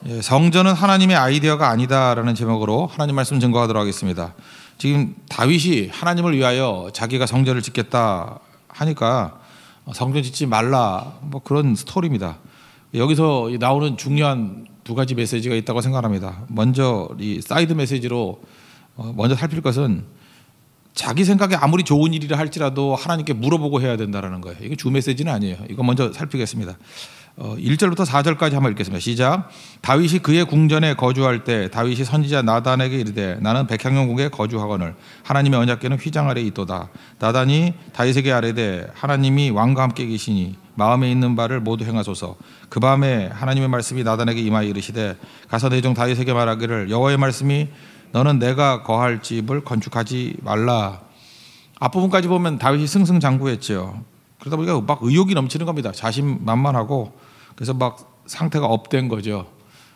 성전은 하나님의 아이디어가 아니다라는 제목으로 하나님 말씀 증거하도록 하겠습니다. 지금 다윗이 하나님을 위하여 자기가 성전을 짓겠다 하니까 성전 짓지 말라 뭐 그런 스토리입니다. 여기서 나오는 중요한 두 가지 메시지가 있다고 생각합니다. 먼저 이 사이드 메시지로 먼저 살필 것은 자기 생각에 아무리 좋은 일이라 할지라도 하나님께 물어보고 해야 된다는 거예요. 이게 주 메시지는 아니에요. 이거 먼저 살피겠습니다. 1절부터 4절까지 한번 읽겠습니다. 시작. 다윗이 그의 궁전에 거주할 때 다윗이 선지자 나단에게 이르되 나는 백향용궁에 거주하거늘 하나님의 언약궤는 휘장 아래 있도다. 나단이 다윗에게 아뢰되 하나님이 왕과 함께 계시니 마음에 있는 바를 모두 행하소서. 그 밤에 하나님의 말씀이 나단에게 임하여 이르시되 가서 내 종 다윗에게 말하기를 여호와의 말씀이 너는 내가 거할 집을 건축하지 말라. 앞부분까지 보면 다윗이 승승장구했죠. 그러다 보니까 막 의욕이 넘치는 겁니다. 자신만만하고 그래서 막 상태가 업된 거죠.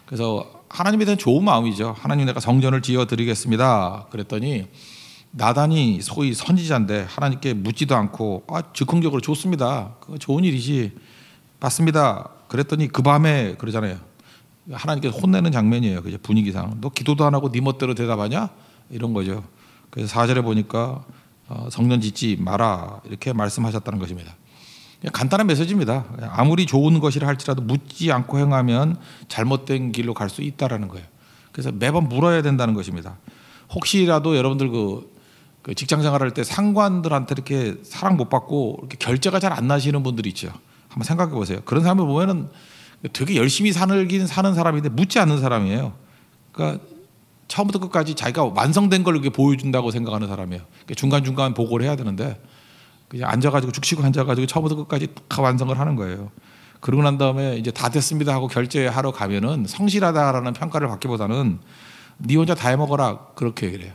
그래서 하나님에 대한 좋은 마음이죠. 하나님 내가 성전을 지어 드리겠습니다. 그랬더니 나단이 소위 선지자인데 하나님께 묻지도 않고 즉흥적으로 좋습니다. 그거 좋은 일이지 맞습니다. 그랬더니 그 밤에 그러잖아요. 하나님께서 혼내는 장면이에요. 그죠? 분위기상 너 기도도 안 하고 네 멋대로 대답하냐 이런 거죠. 그래서 4절에 보니까 성전 짓지 마라 이렇게 말씀하셨다는 것입니다. 간단한 메시지입니다. 아무리 좋은 것이라 할지라도 묻지 않고 행하면 잘못된 길로 갈 수 있다라는 거예요. 그래서 매번 물어야 된다는 것입니다. 혹시라도 여러분들 그 직장 생활할 때 상관들한테 이렇게 사랑 못 받고 이렇게 결제가 잘 안 나시는 분들이 있죠. 한번 생각해 보세요. 그런 사람을 보면은 되게 열심히 사는 사람인데 묻지 않는 사람이에요. 그러니까 처음부터 끝까지 자기가 완성된 걸 이렇게 보여준다고 생각하는 사람이에요. 그러니까 중간중간 보고를 해야 되는데 그냥 앉아가지고 죽치고 앉아가지고 처음부터 끝까지 다 완성을 하는 거예요. 그러고 난 다음에 이제 다 됐습니다 하고 결제하러 가면은 성실하다라는 평가를 받기보다는 네 혼자 다 해먹어라 그렇게 얘기를 해요.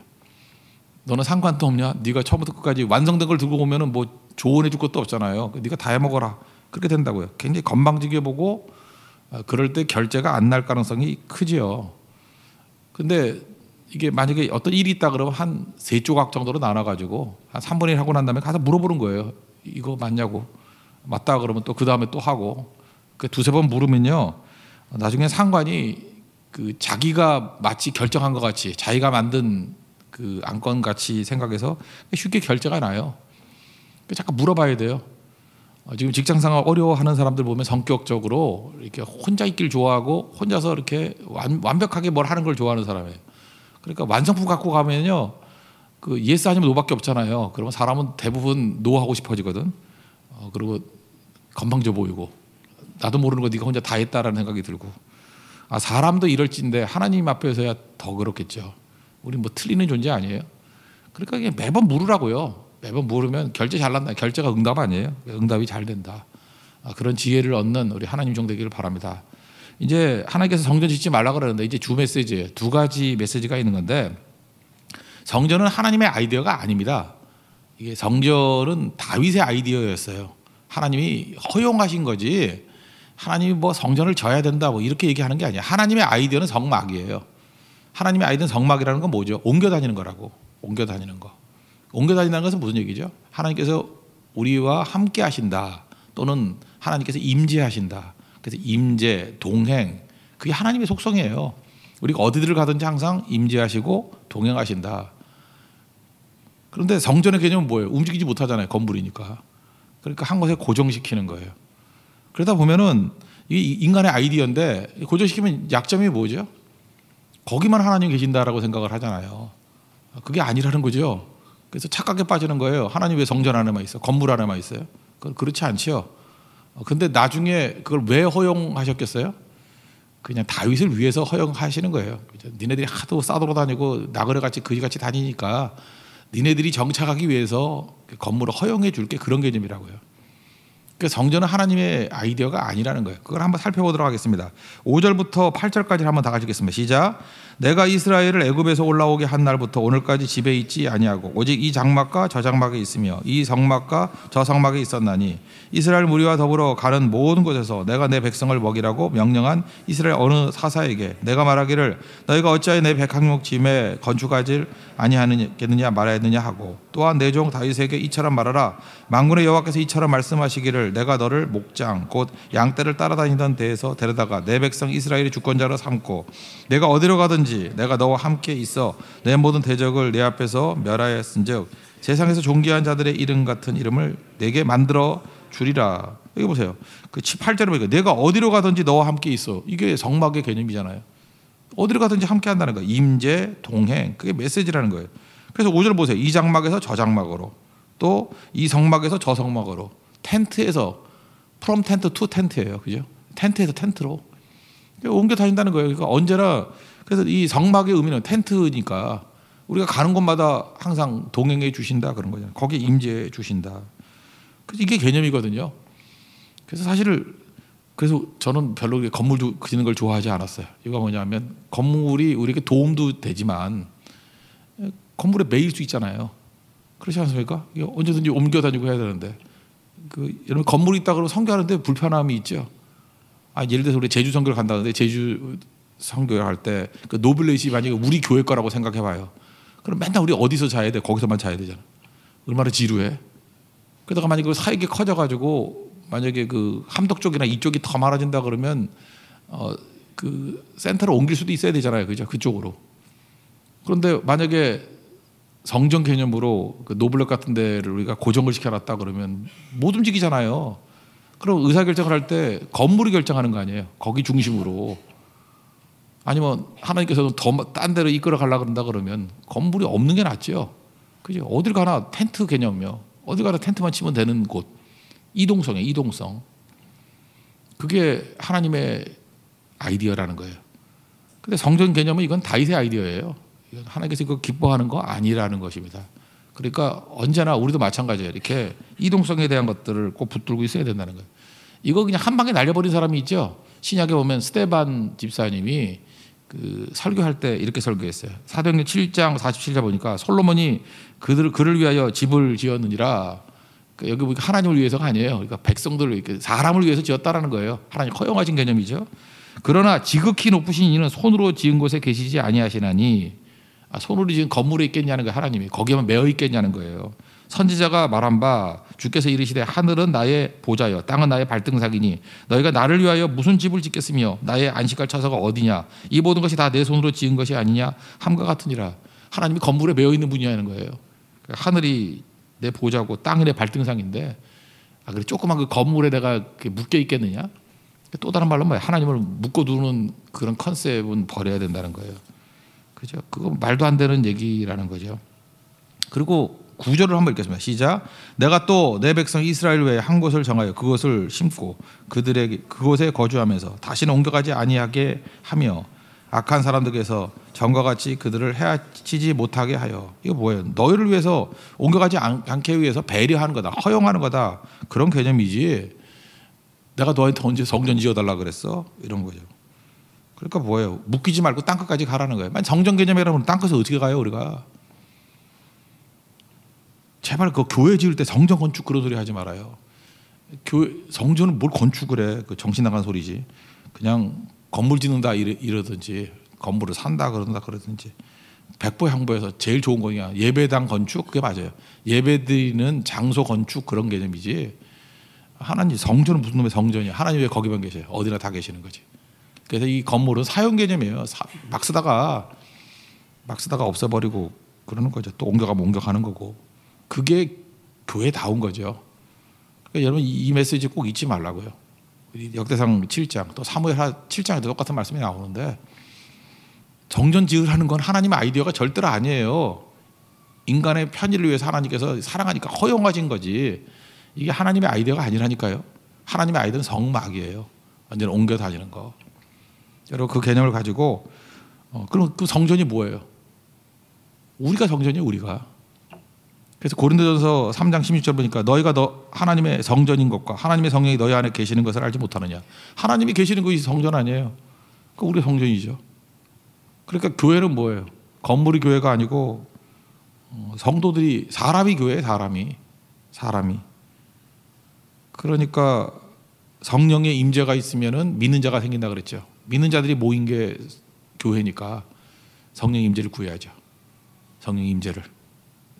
너는 상관도 없냐? 네가 처음부터 끝까지 완성된 걸 들고 오면은 뭐 조언해 줄 것도 없잖아요. 네가 다 해먹어라 그렇게 된다고요. 굉장히 건방지게 보고 그럴 때 결제가 안 날 가능성이 크지요. 근데 이게 만약에 어떤 일이 있다 그러면 한 3조각 정도로 나눠가지고 한 3분의 1 하고 난 다음에 가서 물어보는 거예요. 이거 맞냐고. 맞다 그러면 또 그 다음에 또 하고 그 2-3번 물으면요. 나중에 상관이 그 자기가 마치 결정한 것 같이 자기가 만든 그 안건 같이 생각해서 쉽게 결제가 나요. 잠깐 물어봐야 돼요. 지금 직장생활 어려워하는 사람들 보면 성격적으로 이렇게 혼자 있길 좋아하고 혼자서 이렇게 완벽하게 뭘 하는 걸 좋아하는 사람이에요. 그러니까 완성품 갖고 가면요, 그 예스 아니면 노밖에 없잖아요. 그러면 사람은 대부분 노 하고 싶어지거든. 그리고 건방져 보이고 나도 모르는 거 네가 혼자 다 했다라는 생각이 들고. 사람도 이럴진데 하나님 앞에서야 더 그렇겠죠. 우리 뭐 틀리는 존재 아니에요. 그러니까 그냥 매번 물으라고요. 매번 물으면 결제 잘 난다. 결제가 응답 아니에요. 응답이 잘 된다. 그런 지혜를 얻는 우리 하나님 종 되기를 바랍니다. 이제 하나님께서 성전 짓지 말라 그러는데 이제 주 메시지예요. 2가지 메시지가 있는 건데 성전은 하나님의 아이디어가 아닙니다. 이게 성전은 다윗의 아이디어였어요. 하나님이 허용하신 거지. 하나님이 뭐 성전을 져야 된다 뭐 이렇게 얘기하는 게 아니에요. 하나님의 아이디어는 성막이에요. 하나님의 아이디어는 성막이라는 건 뭐죠? 옮겨 다니는 거라고. 옮겨 다니는 거. 옮겨 다닌다는 것은 무슨 얘기죠? 하나님께서 우리와 함께 하신다. 또는 하나님께서 임재하신다. 그래서 임재, 동행, 그게 하나님의 속성이에요. 우리가 어디를 가든지 항상 임재하시고 동행하신다. 그런데 성전의 개념은 뭐예요? 움직이지 못하잖아요. 건물이니까. 그러니까 한 곳에 고정시키는 거예요. 그러다 보면은 이게 인간의 아이디어인데 고정시키면 약점이 뭐죠? 거기만 하나님 계신다라고 생각을 하잖아요. 그게 아니라는 거죠. 그래서 착각에 빠지는 거예요. 하나님 왜 성전 안에만 있어? 건물 안에만 있어요? 그렇지 않지요. 근데 나중에 그걸 왜 허용하셨겠어요? 그냥 다윗을 위해서 허용하시는 거예요. 니네들이 하도 싸돌아다니고 나그네같이 거지같이 다니니까 니네들이 정착하기 위해서 건물을 허용해 줄게 그런 개념이라고요. 그러니까 성전은 하나님의 아이디어가 아니라는 거예요. 그걸 한번 살펴보도록 하겠습니다. 5절부터 8절까지 한번 다 같이 읽겠습니다. 시작. 내가 이스라엘을 애굽에서 올라오게 한 날부터 오늘까지 집에 있지 아니하고 오직 이 장막과 저 장막에 있으며 이 성막과 저 성막에 있었나니 이스라엘 무리와 더불어 가는 모든 곳에서 내가 내 백성을 먹이라고 명령한 이스라엘 어느 사사에게 내가 말하기를 너희가 어찌하여 내 백향목 짐에 건축하지 아니하겠느냐 말하였느냐 하고 또한 내 종 다윗에게 이처럼 말하라. 만군의 여호와께서 이처럼 말씀하시기를 내가 너를 목장 곧 양떼를 따라다니던 데에서 데려다가 내 백성 이스라엘의 주권자로 삼고 내가 어디로 가든지 내가 너와 함께 있어 내 모든 대적을 내 앞에서 멸하였은즉 세상에서 존귀한 자들의 이름 같은 이름을 내게 만들어 주리라. 여기 보세요. 그 8절에 보니까 내가 어디로 가든지 너와 함께 있어. 이게 성막의 개념이잖아요. 어디로 가든지 함께 한다는 거예요. 임재, 동행. 그게 메시지라는 거예요. 그래서 5절 보세요. 이 장막에서 저 장막으로, 또 이 성막에서 저 성막으로, 텐트에서 from tent to tent예요. 그죠? 텐트에서 텐트로 옮겨 다닌다는 거예요. 그러니까 언제나, 그래서 이 성막의 의미는 텐트니까 우리가 가는 곳마다 항상 동행해 주신다 그런 거잖아요. 거기에 임재해 주신다. 그래서 이게 개념이거든요. 그래서 사실 그래서 저는 별로 건물 짓는 걸 좋아하지 않았어요. 이유가 뭐냐면 건물이 우리에게 도움도 되지만 건물에 매일 수 있잖아요. 그렇지 않습니까? 언제든지 옮겨 다니고 해야 되는데 여러분 건물이 있다 그러면 선교하는데 불편함이 있죠. 예를 들어서 우리 제주 선교를 간다는데 제주 선교를 할 때 그 노블렛이 만약에 우리 교회 거라고 생각해봐요. 그럼 맨날 우리 어디서 자야 돼? 거기서만 자야 되잖아. 얼마나 지루해. 그러다가 만약에 사역이 커져가지고 만약에 그 함덕 쪽이나 이쪽이 더 많아진다 그러면 그 센터를 옮길 수도 있어야 되잖아요, 그죠? 그쪽으로. 그런데 만약에 성전 개념으로 그 노블렛 같은 데를 우리가 고정을 시켜놨다 그러면 못 움직이잖아요. 그럼 의사결정을 할 때 건물이 결정하는 거 아니에요? 거기 중심으로. 아니면 하나님께서는 더 딴 데로 이끌어 가려고 그런다 그러면 건물이 없는 게 낫죠. 그죠? 어딜 가나 텐트 개념이요. 어딜 가나 텐트만 치면 되는 곳. 이동성이에요. 이동성. 그게 하나님의 아이디어라는 거예요. 근데 성전 개념은 이건 다윗의 아이디어예요. 하나님께서 이거 기뻐하는 거 아니라는 것입니다. 그러니까 언제나 우리도 마찬가지예요. 이렇게 이동성에 대한 것들을 꼭 붙들고 있어야 된다는 거예요. 이거 그냥 한 방에 날려버린 사람이 있죠. 신약에 보면 스데반 집사님이 그 설교할 때 이렇게 설교했어요. 사도행전 7장 47절 보니까 솔로몬이 그를 위하여 집을 지었느니라. 여기 보니까 하나님을 위해서가 아니에요. 그러니까 백성들을 사람을 위해서 지었다라는 거예요. 하나님 허용하신 개념이죠. 그러나 지극히 높으신 이는 손으로 지은 곳에 계시지 아니하시나니. 손으로 지은 건물에 있겠냐는 거예요. 하나님이 거기에만 매어 있겠냐는 거예요. 선지자가 말한 바 주께서 이르시되 하늘은 나의 보좌여 땅은 나의 발등상이니 너희가 나를 위하여 무슨 집을 짓겠으며 나의 안식할 처소가 어디냐 이 모든 것이 다 내 손으로 지은 것이 아니냐 함과 같으니라. 하나님이 건물에 매어 있는 분이라는 거예요. 하늘이 내 보좌고 땅이 내 발등상인데 그래 조그만 그 건물에 내가 묶여 있겠느냐. 또 다른 말로 뭐야, 하나님을 묶어두는 그런 컨셉은 버려야 된다는 거예요. 그죠? 그거 말도 안 되는 얘기라는 거죠. 그리고 9절을 한번 읽겠습니다. 시작. 내가 또 내 백성 이스라엘 외에 한 곳을 정하여 그것을 심고 그들에게 그곳에 거주하면서 다시는 옮겨가지 아니하게 하며 악한 사람들에게서 전과 같이 그들을 해치지 못하게 하여. 이거 뭐예요? 너희를 위해서 옮겨가지 않게 위해서 배려하는 거다. 허용하는 거다. 그런 개념이지. 내가 너한테 언제 성전 지어달라 그랬어? 이런 거죠. 그러니까 뭐예요? 묶이지 말고 땅끝까지 가라는 거예요. 성전 개념이라면 땅끝에 어떻게 가요 우리가? 제발 그 교회 지을 때 성전 건축 그런 소리 하지 말아요. 성전은 뭘 건축을 해? 그 정신 나간 소리지. 그냥 건물 짓는다 이러든지 건물을 산다 그러든지 백보향보에서 제일 좋은 거 그냥 예배당 건축 그게 맞아요. 예배드리는 장소 건축 그런 개념이지. 하나님 성전은 무슨 놈의 성전이야? 하나님 왜 거기만 계세요? 어디나 다 계시는 거지. 그래서 이 건물은 사용 개념이에요. 막 쓰다가 없애버리고 그러는 거죠. 또 옮겨가면 옮겨가는 거고. 그게 교회다운 거죠. 그러니까 여러분 이 메시지 꼭 잊지 말라고요. 역대상 7장 또 사무엘 7장에도 똑같은 말씀이 나오는데 성전 지으라는 건 하나님의 아이디어가 절대로 아니에요. 인간의 편의를 위해서 하나님께서 사랑하니까 허용하신 거지. 이게 하나님의 아이디어가 아니라니까요. 하나님의 아이디어는 성막이에요. 완전 옮겨 다니는 거. 여러분 그 개념을 가지고 그럼 그 성전이 뭐예요? 우리가 성전이에요. 우리가. 그래서 고린도전서 3장 16절 보니까 너희가 하나님의 성전인 것과 하나님의 성령이 너희 안에 계시는 것을 알지 못하느냐. 하나님이 계시는 것이 성전 아니에요. 그 우리 성전이죠. 그러니까 교회는 뭐예요? 건물이 교회가 아니고 성도들이 사람이 교회예요. 사람이. 그러니까 성령의 임재가 있으면은 믿는 자가 생긴다 그랬죠. 믿는 자들이 모인 게 교회니까 성령 임재를 구해야죠. 성령 임재를.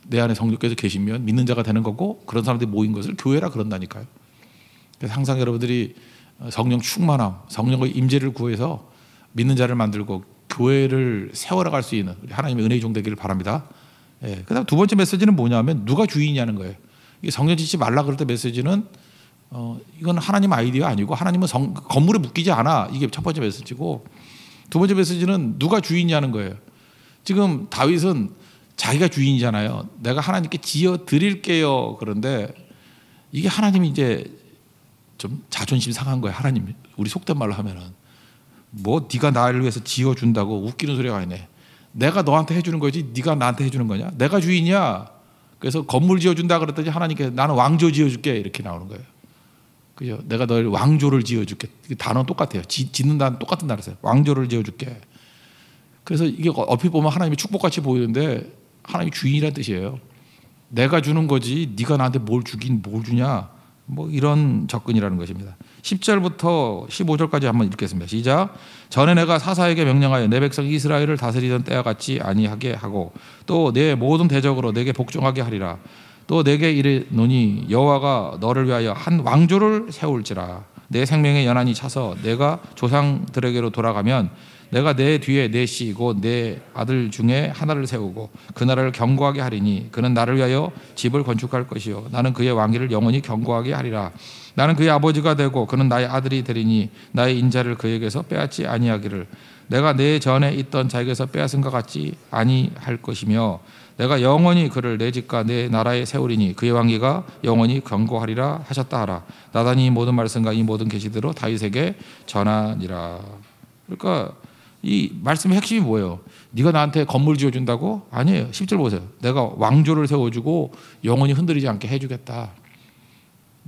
내 안에 성령께서 계시면 믿는 자가 되는 거고, 그런 사람들이 모인 것을 교회라 그런다니까요. 그래서 항상 여러분들이 성령 충만함, 성령의 임재를 구해서 믿는 자를 만들고 교회를 세워나갈 수 있는 하나님의 은혜의 종 되기를 바랍니다. 예. 그다음 두 번째 메시지는 뭐냐면 누가 주인이냐는 거예요. 이게 성령 짓지 말라 그럴 때 메시지는 이건 하나님 아이디어 아니고 하나님은 건물에 묶이지 않아. 이게 첫 번째 메시지고, 두 번째 메시지는 누가 주인이냐는 거예요. 지금 다윗은 자기가 주인이잖아요. 내가 하나님께 지어 드릴게요. 그런데 이게 하나님이 이제 좀 자존심 상한 거예요. 하나님, 우리 속된 말로 하면은 뭐 네가 나를 위해서 지어 준다고 웃기는 소리가 아니네. 내가 너한테 해주는 거지 네가 나한테 해주는 거냐? 내가 주인이야. 그래서 건물 지어준다 그랬더니 하나님께 나는 왕조 지어줄게 이렇게 나오는 거예요. 그죠? 내가 너를 왕조를 지어줄게. 단어는 똑같아요. 짓는 단어 똑같은 단어였어요. 왕조를 지어줄게. 그래서 이게 얼핏 보면 하나님이 축복같이 보이는데 하나님이 주인이라는 뜻이에요. 내가 주는 거지 네가 나한테 뭘 주긴 뭘 주냐, 뭐 이런 접근이라는 것입니다. 10절부터 15절까지 한번 읽겠습니다. 시작. 전에 내가 사사에게 명령하여 내 백성 이스라엘을 다스리던 때와 같이 아니하게 하고 또 내 모든 대적으로 내게 복종하게 하리라. 또 내게 이르노니 여호와가 너를 위하여 한 왕조를 세울지라. 내 생명의 연한이 차서 내가 조상들에게로 돌아가면 내가 내 뒤에 내 씨 곧 내 아들 중에 하나를 세우고 그 나라를 견고하게 하리니 그는 나를 위하여 집을 건축할 것이요 나는 그의 왕위를 영원히 견고하게 하리라. 나는 그의 아버지가 되고 그는 나의 아들이 되리니 나의 인자를 그에게서 빼앗지 아니하기를 내가 내 전에 있던 자에게서 빼앗은 것 같지 아니할 것이며 내가 영원히 그를 내 집과 내 나라에 세우리니 그의 왕위가 영원히 견고하리라 하셨다 하라. 나단이 이 모든 말씀과 이 모든 계시대로 다윗에게 전하니라. 그러니까 이 말씀의 핵심이 뭐예요? 네가 나한테 건물 지어준다고? 아니에요. 10절 보세요. 내가 왕조를 세워주고 영원히 흔들리지 않게 해주겠다.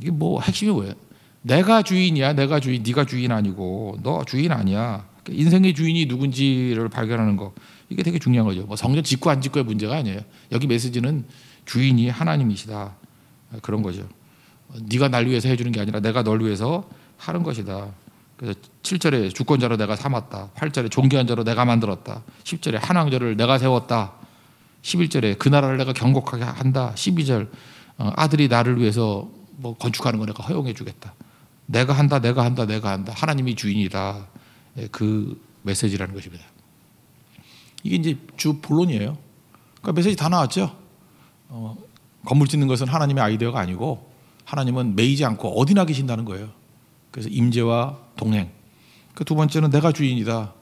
이게 뭐 핵심이 뭐예요? 내가 주인이야. 내가 주인. 네가 주인 아니고 너 주인 아니야. 인생의 주인이 누군지를 발견하는 거, 이게 되게 중요한 거죠. 뭐 성전 짓고 안 짓고의 문제가 아니에요. 여기 메시지는 주인이 하나님이시다, 그런 거죠. 네가 날 위해서 해주는 게 아니라 내가 널 위해서 하는 것이다. 그래서 7절에 주권자로 내가 삼았다. 8절에 존귀한 자로 내가 만들었다. 10절에 한 왕조를 내가 세웠다. 11절에 그 나라를 내가 견고하게 한다. 12절 아들이 나를 위해서 뭐 건축하는 거 내가 허용해 주겠다. 내가 한다, 내가 한다, 내가 한다. 하나님이 주인이다. 그 메시지라는 것입니다. 이게 이제 주 본론이에요. 그러니까 메시지 다 나왔죠. 건물 짓는 것은 하나님의 아이디어가 아니고 하나님은 매이지 않고 어디나 계신다는 거예요. 그래서 임재와 동행. 그 두 번째는 내가 주인이다.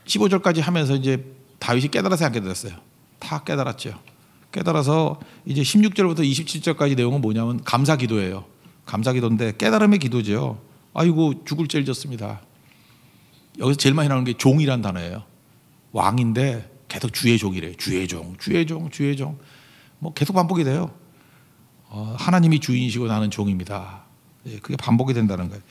15절까지 하면서 이제 다윗이 깨달아서 안 깨달았어요. 다 깨달았죠. 깨달아서 이제 16절부터 27절까지 내용은 뭐냐면 감사 기도예요. 감사 기도인데 깨달음의 기도죠. 아이고 죽을 죄를 졌습니다. 여기서 제일 많이 나오는 게 종이란 단어예요. 왕인데 계속 주의 종이래요. 주의 종, 주의 종, 주의 종. 뭐 계속 반복이 돼요. 하나님이 주인이시고 나는 종입니다. 그게 반복이 된다는 거예요.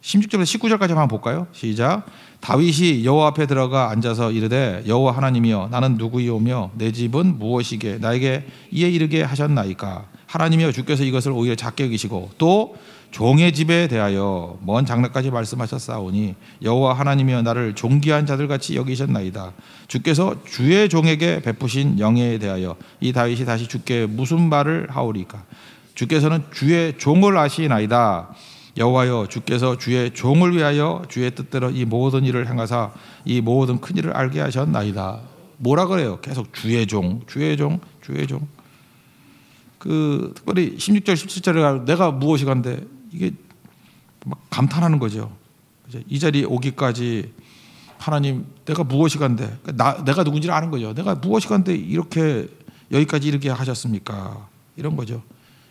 16절부터 19절까지 한번 볼까요? 시작. 다윗이 여호와 앞에 들어가 앉아서 이르되 여호와 하나님이여 나는 누구이오며 내 집은 무엇이게 나에게 이에 이르게 하셨나이까. 하나님이여 주께서 이것을 오히려 작게 여기시고 또 종의 집에 대하여 먼 장래까지 말씀하셨사오니 여호와 하나님이여 나를 존귀한 자들같이 여기셨나이다. 주께서 주의 종에게 베푸신 영예에 대하여 이 다윗이 다시 주께 무슨 말을 하오리까. 주께서는 주의 종을 아시나이다. 여호와여 주께서 주의 종을 위하여 주의 뜻대로 이 모든 일을 행하사 이 모든 큰 일을 알게 하셨나이다. 뭐라 그래요? 계속 주의 종, 주의 종, 주의 종. 그 특별히 16절, 17절에 내가 무엇이간데 이게 막 감탄하는 거죠. 이 자리에 오기까지 하나님 내가 무엇이간데 내가 누군지를 아는 거죠. 내가 무엇이간데 이렇게 여기까지 이르게 하셨습니까? 이런 거죠.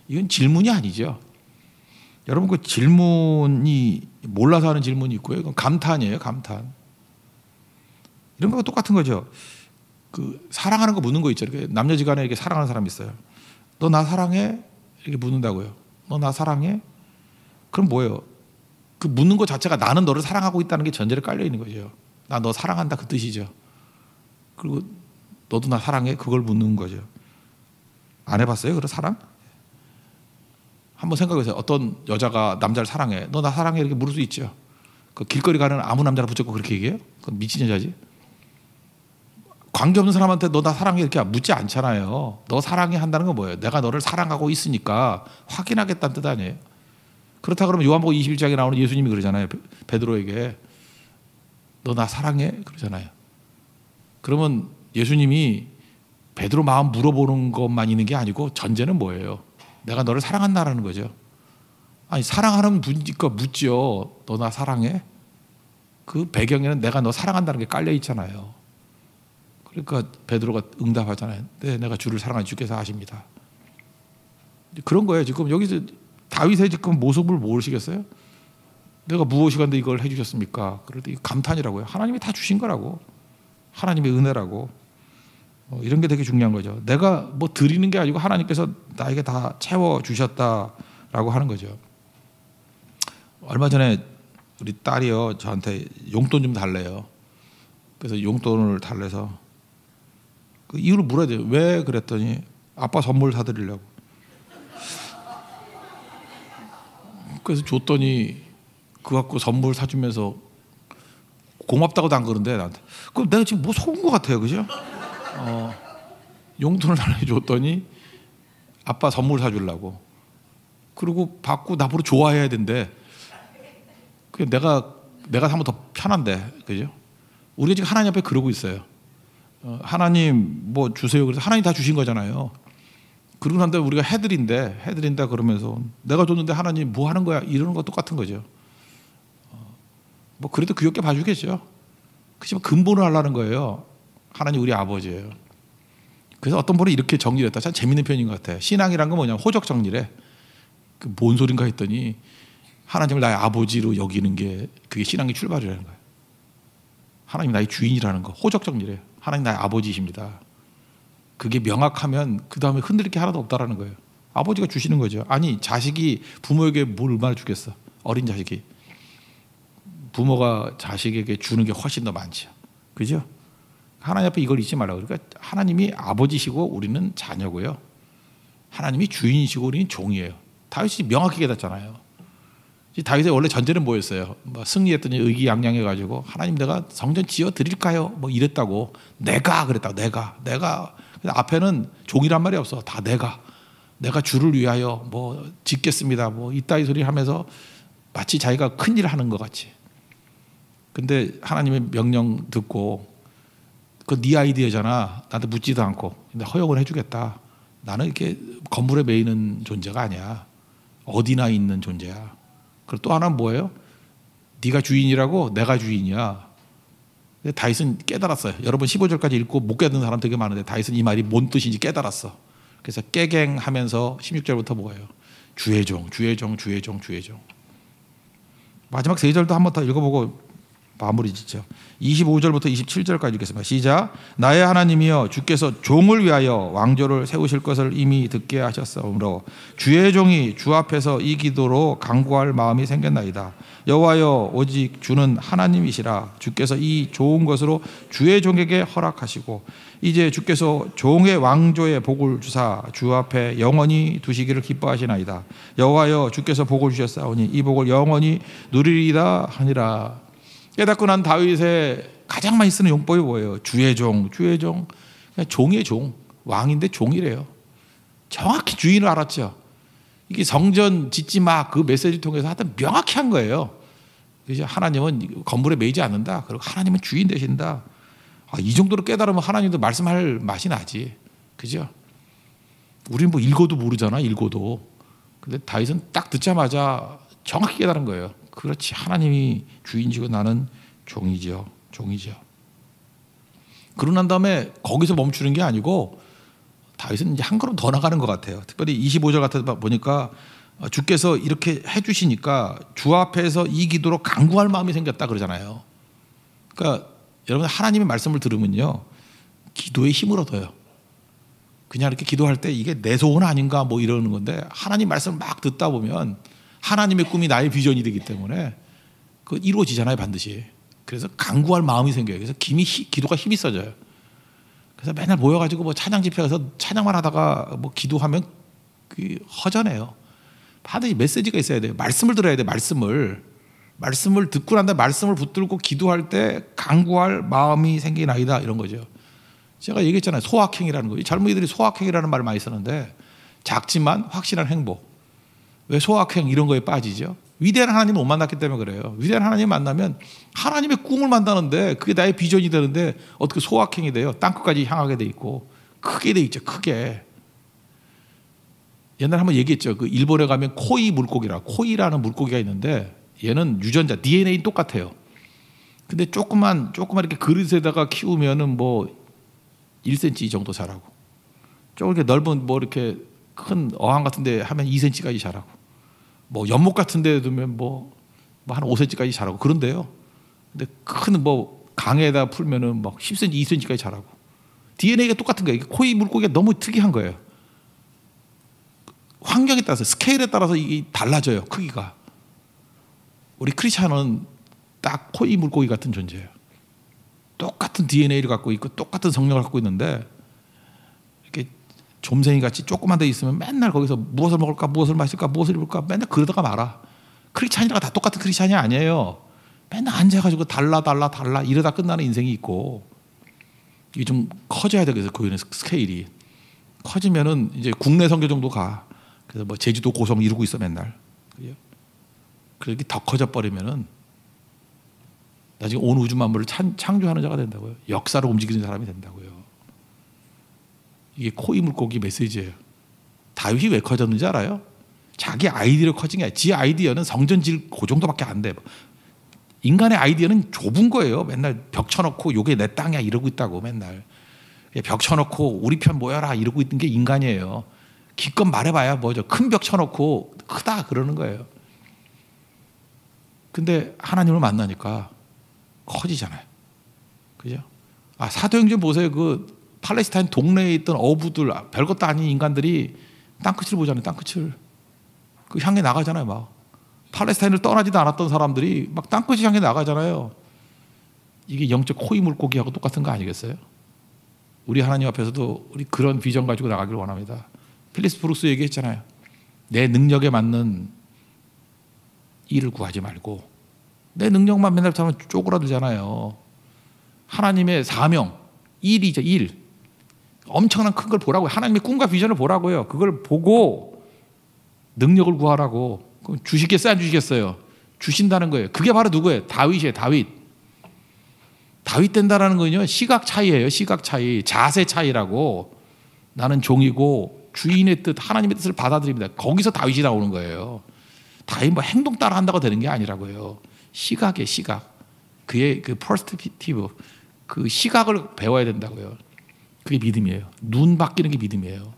이건 질문이 아니죠. 여러분 그 질문이 몰라서 하는 질문이 있고요. 이건 감탄이에요. 감탄. 이런 거가 똑같은 거죠. 그 사랑하는 거 묻는 거 있죠. 이렇게 남녀지간에 이렇게 사랑하는 사람이 있어요. 너 나 사랑해? 이렇게 묻는다고요. 너 나 사랑해? 그럼 뭐예요? 그 묻는 것 자체가 나는 너를 사랑하고 있다는 게 전제로 깔려 있는 거죠. 나 너 사랑한다 그 뜻이죠. 그리고 너도 나 사랑해? 그걸 묻는 거죠. 안 해봤어요? 그런 사랑? 한번 생각해보세요. 어떤 여자가 남자를 사랑해. 너 나 사랑해? 이렇게 물을 수 있죠. 그 길거리 가는 아무 남자나 붙잡고 그렇게 얘기해요? 그건 미친 여자지. 관계없는 사람한테 너 나 사랑해 이렇게 묻지 않잖아요. 너 사랑해 한다는 건 뭐예요? 내가 너를 사랑하고 있으니까 확인하겠다는 뜻 아니에요. 그렇다 그러면 요한복음 21장에 나오는 예수님이 그러잖아요. 베드로에게 너 나 사랑해? 그러잖아요. 그러면 예수님이 베드로 마음 물어보는 것만 있는 게 아니고 전제는 뭐예요? 내가 너를 사랑한다라는 거죠. 아니 사랑하는 분이니까 묻죠. 너 나 사랑해? 그 배경에는 내가 너 사랑한다는 게 깔려 있잖아요. 그러니까 베드로가 응답하잖아요. 네, 내가 주를 사랑하니 주께서 아십니다. 그런 거예요. 지금 여기서 다윗의 지금 모습을 모르시겠어요? 내가 무엇이간데 이걸 해주셨습니까? 그럴 때 감탄이라고요. 하나님이 다 주신 거라고. 하나님의 은혜라고. 이런 게 되게 중요한 거죠. 내가 뭐 드리는 게 아니고 하나님께서 나에게 다 채워주셨다라고 하는 거죠. 얼마 전에 우리 딸이요 저한테 용돈 좀 달래요. 그래서 용돈을 달래서 그 이유를 물어야 돼요. 왜 그랬더니 아빠 선물 사드리려고. 그래서 줬더니 그거 갖고 선물 사주면서 고맙다고도 안 그러는데 나한테. 그럼 내가 지금 뭐 속은 것 같아요, 그죠? 용돈을 달래줬더니 아빠 선물 사주려고. 그리고 받고 나보고 좋아해야 된대. 내가 하면 더 편한데, 그죠? 우리가 지금 하나님 앞에 그러고 있어요. 하나님 뭐 주세요. 그래서 하나님 다 주신 거잖아요. 그러고 난데 우리가 해드린다 그러면서 내가 줬는데 하나님 뭐 하는 거야? 이러는 거 똑같은 거죠. 뭐 그래도 귀엽게 봐주겠죠. 그렇지만 근본을 하려는 거예요. 하나님 우리 아버지예요. 그래서 어떤 분은 이렇게 정리를 했다. 참 재밌는 표현인 것 같아요. 신앙이란 건 뭐냐면 호적 정리래. 뭔 소린가 했더니 하나님을 나의 아버지로 여기는 게 그게 신앙의 출발이라는 거예요. 하나님 나의 주인이라는 거. 호적 정리래요. 하나님 나의 아버지이십니다. 그게 명확하면 그 다음에 흔들릴 게 하나도 없다라는 거예요. 아버지가 주시는 거죠. 아니 자식이 부모에게 뭘 얼마나 주겠어. 어린 자식이. 부모가 자식에게 주는 게 훨씬 더 많죠. 그죠? 하나님 앞에 이걸 잊지 말라고. 그러니까 하나님이 아버지시고 우리는 자녀고요. 하나님이 주인이시고 우리는 종이에요. 다윗이 명확히 깨닫잖아요. 다윗의 원래 전제는 뭐였어요? 뭐 승리했더니 의기양양해가지고 하나님 내가 성전 지어 드릴까요? 뭐 이랬다고. 내가 그랬다고. 내가. 앞에는 종이란 말이 없어. 다 내가 주를 위하여 뭐 짓겠습니다. 뭐 이따위 소리 하면서 마치 자기가 큰일 하는 것 같이. 근데 하나님의 명령 듣고 그건 네 아이디어잖아. 나한테 묻지도 않고. 근데 허용을 해주겠다. 나는 이렇게 건물에 매이는 존재가 아니야. 어디나 있는 존재야. 그리고 또 하나는 뭐예요? 네가 주인이라고 내가 주인이야. 근데 다윗은 깨달았어요. 여러분 15절까지 읽고 못 깨닫는 사람 되게 많은데 다윗은 이 말이 뭔 뜻인지 깨달았어. 그래서 깨갱하면서 16절부터 뭐예요? 주의 종. 마지막 3절도 한 번 더 읽어보고 마무리 짓죠. 25절부터 27절까지 읽겠습니다. 시작. 나의 하나님이여 주께서 종을 위하여 왕조를 세우실 것을 이미 듣게 하셨으므로 주의 종이 주 앞에서 이 기도로 간구할 마음이 생겼나이다. 여호와여 오직 주는 하나님이시라. 주께서 이 좋은 것으로 주의 종에게 허락하시고 이제 주께서 종의 왕조의 복을 주사 주 앞에 영원히 두시기를 기뻐하시나이다. 여호와여 주께서 복을 주셨사오니 이 복을 영원히 누리리다 하니라. 깨닫고 난 다윗의 가장 많이 쓰는 용법이 뭐예요? 주의 종. 그냥 종의 종. 왕인데 종이래요. 정확히 주인을 알았죠. 이게 성전 짓지 마 그 메시지 통해서 하여튼 명확히 한 거예요. 그래서 하나님은 건물에 매이지 않는다. 그리고 하나님은 주인 되신다. 이 정도로 깨달으면 하나님도 말씀할 맛이 나지. 그죠? 우리는 뭐 읽어도 모르잖아. 근데 다윗은 딱 듣자마자 정확히 깨달은 거예요. 그렇지. 하나님이 주인이고 나는 종이죠. 그러고 난 다음에 거기서 멈추는 게 아니고 다윗은 이제 한 걸음 더 나가는 것 같아요. 특별히 25절 같은 데 보니까 주께서 이렇게 해주시니까 주 앞에서 이 기도로 간구할 마음이 생겼다 그러잖아요. 그러니까 여러분 하나님의 말씀을 들으면요. 기도에 힘을 얻어요. 그냥 이렇게 기도할 때 이게 내 소원 아닌가 뭐 이러는 건데 하나님 말씀을 막 듣다 보면 하나님의 꿈이 나의 비전이 되기 때문에 그 이루어지잖아요 반드시. 그래서 간구할 마음이 생겨요. 그래서 기도가 힘이 써져요. 그래서 맨날 모여가지고 뭐 찬양 집회 가서 찬양만 하다가 뭐 기도하면 그 허전해요. 반드시 메시지가 있어야 돼요. 말씀을 들어야 돼요. 말씀을 듣고 난 다음에 말씀을 붙들고 기도할 때 간구할 마음이 생기나이다 이런 거죠. 제가 얘기했잖아요. 소확행이라는 거. 젊은이들이 소확행이라는 말을 많이 쓰는데 작지만 확실한 행복. 왜 소확행 이런 거에 빠지죠? 위대한 하나님을 못 만났기 때문에 그래요. 위대한 하나님 만나면 하나님의 꿈을 만나는데 그게 나의 비전이 되는데 어떻게 소확행이 돼요? 땅끝까지 향하게 돼 있고 크게 돼 있죠. 크게. 옛날에 한번 얘기했죠. 그 일본에 가면 코이 물고기라 코이라는 물고기가 있는데 얘는 유전자 DNA는 똑같아요. 근데 조금만 이렇게 그릇에다가 키우면은 뭐 1cm 정도 자라고 조금 이렇게 넓은 뭐 이렇게 큰 어항 같은데 하면 2cm까지 자라고 뭐 연못 같은데 두면 뭐 한 5cm까지 자라고 그런데요. 근데 큰 뭐 강에다 풀면은 막 10cm, 2cm까지 자라고 DNA가 똑같은 거예요. 코이 물고기가 너무 특이한 거예요. 환경에 따라서 스케일에 따라서 이게 달라져요. 크기가. 우리 크리스찬은 딱 코이 물고기 같은 존재예요. 똑같은 DNA를 갖고 있고 똑같은 성령을 갖고 있는데 이렇게 좀생이 같이 조그만 데 있으면 맨날 거기서 무엇을 먹을까 무엇을 마실까 무엇을 입을까 맨날 그러다가 말아. 크리스찬이랑 다 똑같은 크리스찬이 아니에요. 맨날 앉아가지고 달라 이러다 끝나는 인생이 있고 이게 좀 커져야 돼. 그래서 교회는 스케일이 커지면은 이제 국내 선교 정도 가. 그래서 뭐 제주도 고성 이루고 있어 맨날. 그렇게 더 커져 버리면은 나중에 온 우주 만물을 창조하는 자가 된다고요. 역사를 움직이는 사람이 된다고요. 이게 코이 물고기 메시지예요. 다윗이 왜 커졌는지 알아요? 자기 아이디어로 커진 게 아니라 지 아이디어는 성전 질 그 정도밖에 안 돼. 인간의 아이디어는 좁은 거예요. 맨날 벽 쳐놓고 요게 내 땅이야 이러고 있다고 맨날. 벽 쳐놓고 우리 편 모여라 이러고 있는 게 인간이에요. 기껏 말해봐야 뭐죠. 큰 벽 쳐놓고 크다 그러는 거예요. 근데 하나님을 만나니까 커지잖아요. 그죠? 사도행전 보세요. 그 팔레스타인 동네에 있던 어부들, 별것도 아닌 인간들이 땅끝을 보잖아요. 땅끝을. 그 향해 나가잖아요. 막. 팔레스타인을 떠나지도 않았던 사람들이 막 땅끝이 향해 나가잖아요. 이게 영적 코이 물고기하고 똑같은 거 아니겠어요? 우리 하나님 앞에서도 우리 그런 비전 가지고 나가기를 원합니다. 필리스 브룩스 얘기했잖아요. 내 능력에 맞는 일을 구하지 말고 내 능력만 맨날 하면 쪼그라들잖아요. 하나님의 사명, 일이죠. 일. 엄청난 큰 걸 보라고요. 하나님의 꿈과 비전을 보라고요. 그걸 보고 능력을 구하라고. 그럼 주시겠어요? 안 주시겠어요? 주신다는 거예요. 그게 바로 누구예요? 다윗이에요. 다윗 된다라는 거는요. 시각 차이예요. 시각 차이. 자세 차이라고. 나는 종이고 주인의 뜻, 하나님의 뜻을 받아들입니다. 거기서 다윗이 나오는 거예요. 다윗 뭐 행동 따라 한다고 되는 게 아니라고요. 시각이에요. 시각. 그의 그 퍼스펙티브, 그 시각을 배워야 된다고요. 그게 믿음이에요. 눈 바뀌는 게 믿음이에요.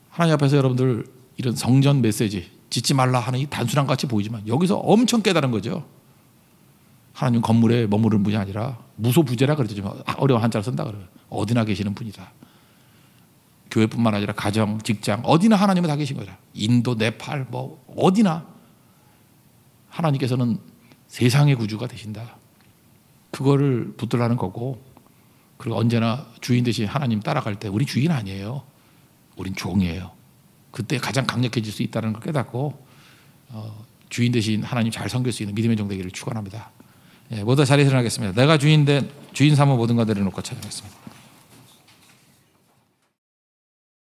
하나님 앞에서 여러분들 이런 성전 메시지 짓지 말라 하는 이 단순한 것 같이 보이지만 여기서 엄청 깨달은 거죠. 하나님 건물에 머무르는 분이 아니라 무소부재라 그러죠. 어려운 한자를 쓴다 그래요. 어디나 계시는 분이다. 교회뿐만 아니라 가정, 직장 어디나 하나님은 다 계신 거죠. 인도, 네팔 뭐 어디나 하나님께서는 세상의 구주가 되신다. 그거를 붙들라는 거고, 그리고 언제나 주인 대신 하나님 따라갈 때 우리 주인 아니에요. 우린 종이에요. 그때 가장 강력해질 수 있다는 걸 깨닫고 주인 대신 하나님 잘 섬길 수 있는 믿음의 종 되기를 축원합니다. 모두 자리에 일어나겠습니다. 내가 주인 삼아 모든 것 내려놓고 찬양하겠습니다.